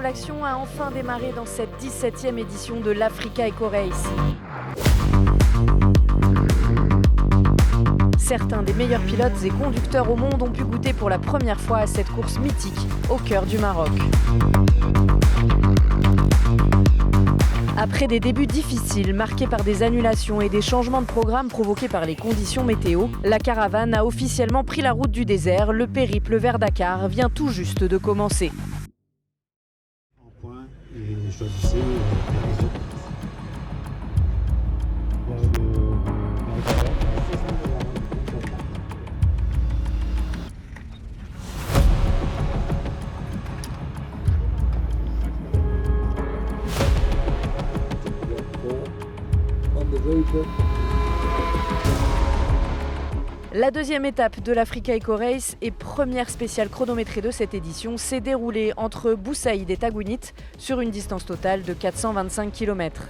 véritable action a enfin démarré dans cette 17e édition de l'Africa Eco Race. Certains des meilleurs pilotes et conducteurs au monde ont pu goûter pour la première fois à cette course mythique au cœur du Maroc. Après des débuts difficiles, marqués par des annulations et des changements de programme provoqués par les conditions météo, la caravane a officiellement pris la route du désert. Le périple vers Dakar vient tout juste de commencer. La deuxième étape de l'Africa Eco Race et première spéciale chronométrée de cette édition s'est déroulée entre Boussaïd et Tagounit sur une distance totale de 425 km.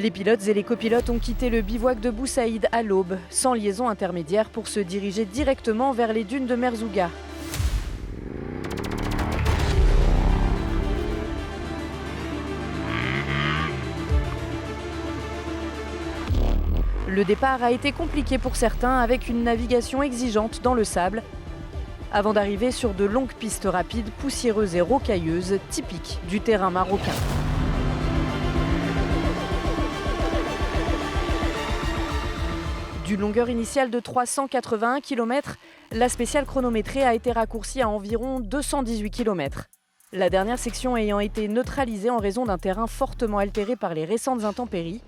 Les pilotes et les copilotes ont quitté le bivouac de Boussaïd à l'aube, sans liaison intermédiaire, pour se diriger directement vers les dunes de Merzouga. Le départ a été compliqué pour certains, avec une navigation exigeante dans le sable, avant d'arriver sur de longues pistes rapides, poussiéreuses et rocailleuses, typiques du terrain marocain. D'une longueur initiale de 381 km, la spéciale chronométrée a été raccourcie à environ 218 km. La dernière section ayant été neutralisée en raison d'un terrain fortement altéré par les récentes intempéries,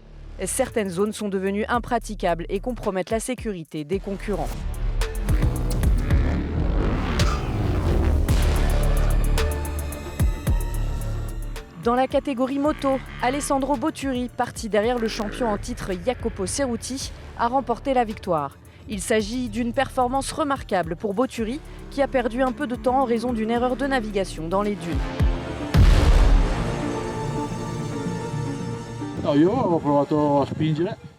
certaines zones sont devenues impraticables et compromettent la sécurité des concurrents. Dans la catégorie moto, Alessandro Botturi, parti derrière le champion en titre Jacopo Ceruti, a remporté la victoire. Il s'agit d'une performance remarquable pour Botturi, qui a perdu un peu de temps en raison d'une erreur de navigation dans les dunes.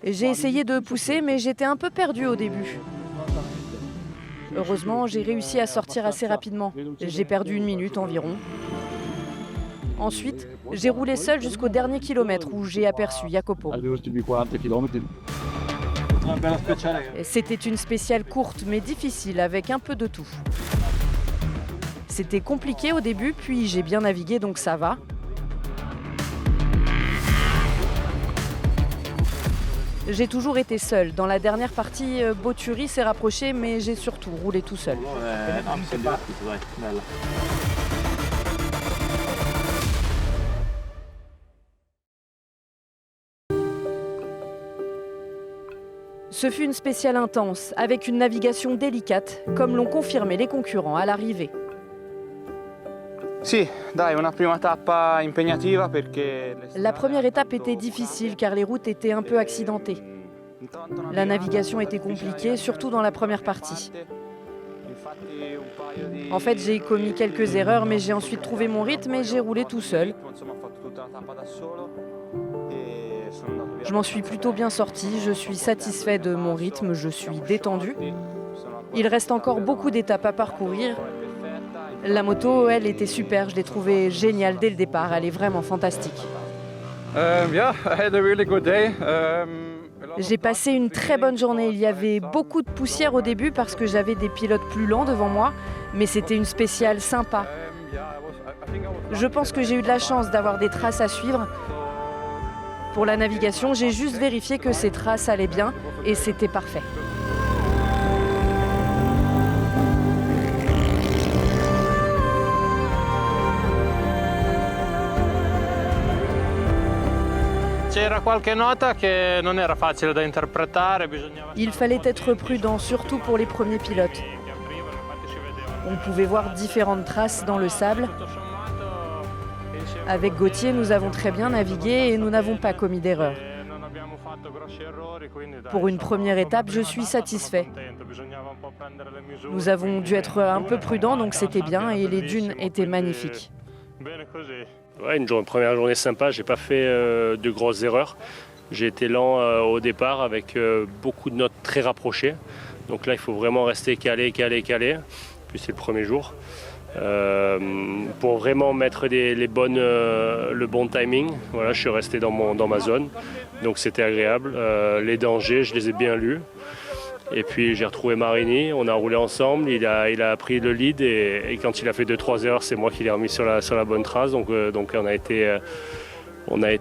J'ai essayé de pousser, mais j'étais un peu perdu au début. Heureusement, j'ai réussi à sortir assez rapidement. J'ai perdu 1 minute environ. Ensuite, j'ai roulé seul jusqu'au dernier kilomètre où j'ai aperçu Jacopo. C'était une spéciale courte mais difficile avec un peu de tout. C'était compliqué au début, puis j'ai bien navigué donc ça va. J'ai toujours été seul. Dans la dernière partie, Botturi s'est rapproché, mais j'ai surtout roulé tout seul. Ce fut une spéciale intense, avec une navigation délicate, comme l'ont confirmé les concurrents à l'arrivée. La première étape était difficile car les routes étaient un peu accidentées. La navigation était compliquée, surtout dans la première partie. En fait, j'ai commis quelques erreurs, mais j'ai ensuite trouvé mon rythme et j'ai roulé tout seul. Je m'en suis plutôt bien sorti, je suis satisfait de mon rythme, je suis détendu. Il reste encore beaucoup d'étapes à parcourir. La moto, elle, était super, je l'ai trouvée géniale dès le départ, elle est vraiment fantastique. J'ai passé une très bonne journée, il y avait beaucoup de poussière au début parce que j'avais des pilotes plus lents devant moi, mais c'était une spéciale sympa. Je pense que j'ai eu de la chance d'avoir des traces à suivre. Pour la navigation, j'ai juste vérifié que ces traces allaient bien et c'était parfait. Il fallait être prudent, surtout pour les premiers pilotes. On pouvait voir différentes traces dans le sable. Avec Gauthier, nous avons très bien navigué et nous n'avons pas commis d'erreur. Pour une première étape, je suis satisfait. Nous avons dû être un peu prudents, donc c'était bien et les dunes étaient magnifiques. Ouais, une première journée sympa, j'ai pas fait de grosses erreurs. J'ai été lent au départ avec beaucoup de notes très rapprochées. Donc là, il faut vraiment rester calé. Puis c'est le premier jour. Pour vraiment mettre le bon timing, voilà, je suis resté dans ma zone. Donc c'était agréable. Les dangers, je les ai bien lus. Et puis j'ai retrouvé Marini, on a roulé ensemble, il a pris le lead et quand il a fait 2-3 erreurs, c'est moi qui l'ai remis sur la bonne trace. Donc on a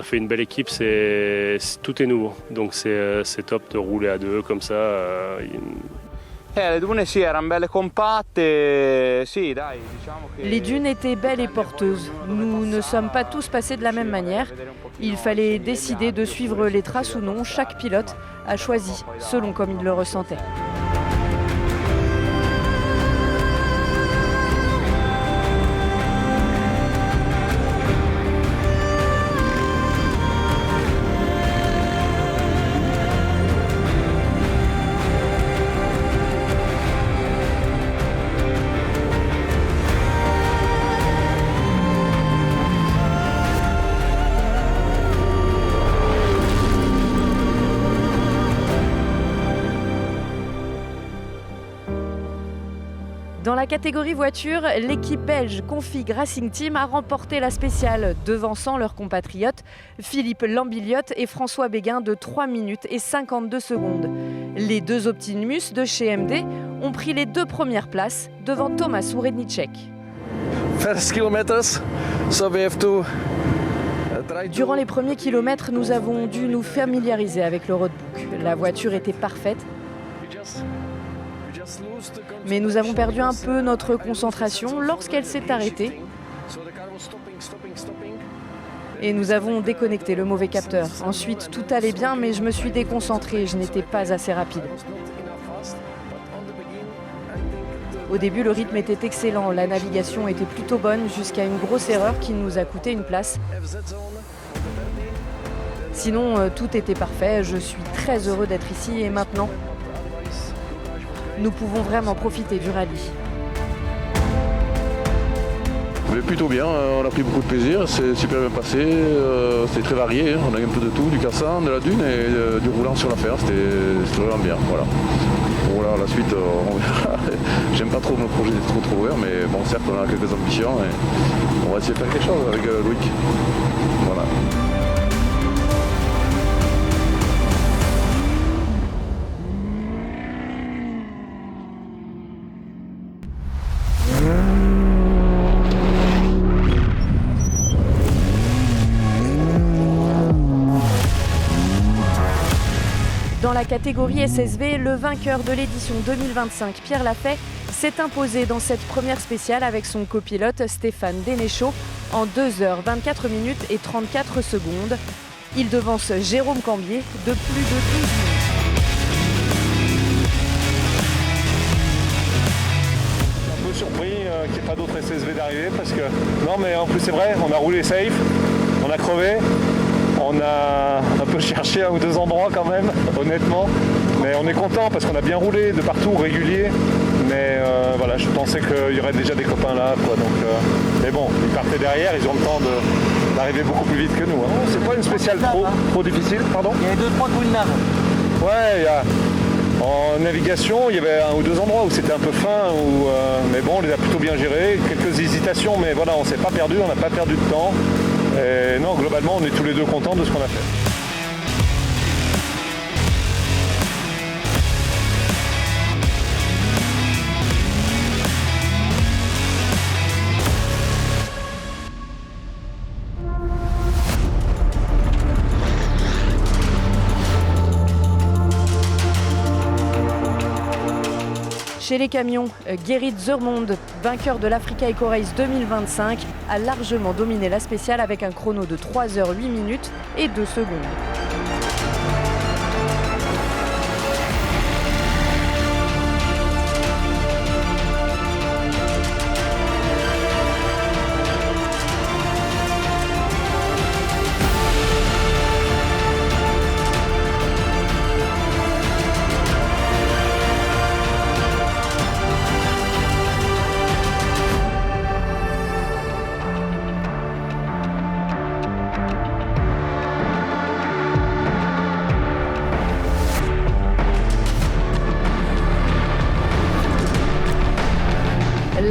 fait une belle équipe, tout est nouveau. Donc c'est top de rouler à deux comme ça. Les dunes étaient belles et porteuses. Nous ne sommes pas tous passés de la même manière. Il fallait décider de suivre les traces ou non. Chaque pilote a choisi selon comme il le ressentait. Dans la catégorie voiture, l'équipe belge Config Racing Team a remporté la spéciale, devançant leurs compatriotes Philippe Lambiliotte et François Béguin de 3 minutes et 52 secondes. Les deux Optimus de chez MD ont pris les 2 premières places devant Thomas Rednicek. Durant les premiers kilomètres, nous avons dû nous familiariser avec le roadbook. La voiture était parfaite. Mais nous avons perdu un peu notre concentration lorsqu'elle s'est arrêtée. Et nous avons déconnecté le mauvais capteur. Ensuite, tout allait bien, mais je me suis déconcentré. Je n'étais pas assez rapide. Au début, le rythme était excellent. La navigation était plutôt bonne jusqu'à une grosse erreur qui nous a coûté une place. Sinon, tout était parfait. Je suis très heureux d'être ici et maintenant, nous pouvons vraiment profiter du rallye. Mais plutôt bien, on a pris beaucoup de plaisir, c'est super bien passé, c'était très varié, on a eu un peu de tout, du cassant, de la dune et du roulant sur l'affaire, c'était vraiment bien. Voilà. Bon là, la suite, on verra. J'aime pas trop me projeter trop ouvert, mais bon, certes, on a quelques ambitions et on va essayer de faire quelque chose avec Loïc. Voilà. Dans la catégorie SSV, le vainqueur de l'édition 2025, Pierre Lafay, s'est imposé dans cette première spéciale avec son copilote Stéphane Dénéchaud en 2h24 minutes et 34 secondes. Il devance Jérôme Cambier de plus de 12 minutes. Un peu surpris qu'il n'y ait pas d'autres SSV d'arriver parce que... Non mais en plus c'est vrai, on a roulé safe, on a crevé. On a un peu cherché 1 ou 2 endroits quand même, honnêtement. Mais on est content parce qu'on a bien roulé de partout, régulier. Mais voilà, je pensais qu'il y aurait déjà des copains là, quoi. Donc, mais bon, ils partaient derrière, ils ont le temps d'arriver beaucoup plus vite que nous. Hein. C'est pas une spéciale trop difficile, pardon. Il y avait 2-3 coups de nave. Ouais, en navigation, il y avait 1 ou 2 endroits où c'était un peu fin, mais bon, on les a plutôt bien gérés. Quelques hésitations, mais voilà, on s'est pas perdu, on n'a pas perdu de temps. Et non, globalement, on est tous les deux contents de ce qu'on a fait. Chez les camions, Gerrit Zurmond, vainqueur de l'Africa Eco Race 2025, a largement dominé la spéciale avec un chrono de 3h08 minutes et 2 secondes.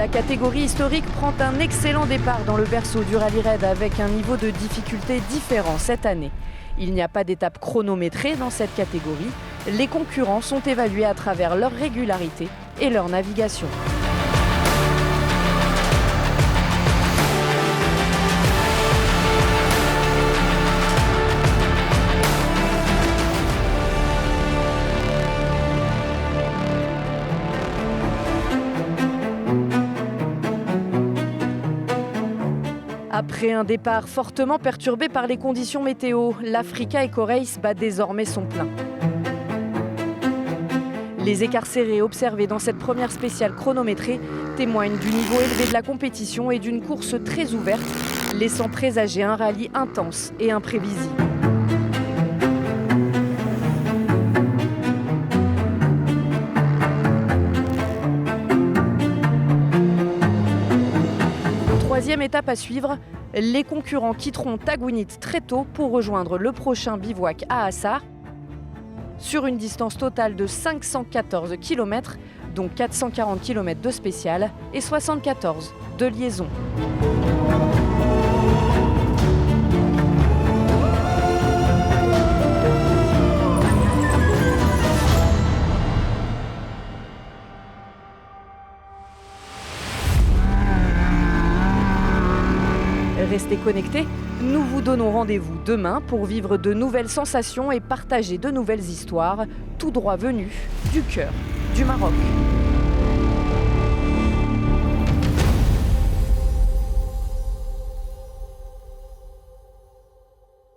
catégorie historique prend un excellent départ dans le berceau du rallye raid avec un niveau de difficulté différent cette année. Il n'y a pas d'étape chronométrée dans cette catégorie. Les concurrents sont évalués à travers leur régularité et leur navigation. Après un départ fortement perturbé par les conditions météo, l'Africa Eco Race bat désormais son plein. Les écarts serrés observés dans cette première spéciale chronométrée témoignent du niveau élevé de la compétition et d'une course très ouverte, laissant présager un rallye intense et imprévisible. Troisième étape à suivre, les concurrents quitteront Tagounit très tôt pour rejoindre le prochain bivouac à Assar, sur une distance totale de 514 km, dont 440 km de spécial et 74 de liaison. Restez connectés, nous vous donnons rendez-vous demain pour vivre de nouvelles sensations et partager de nouvelles histoires, tout droit venues du cœur du Maroc.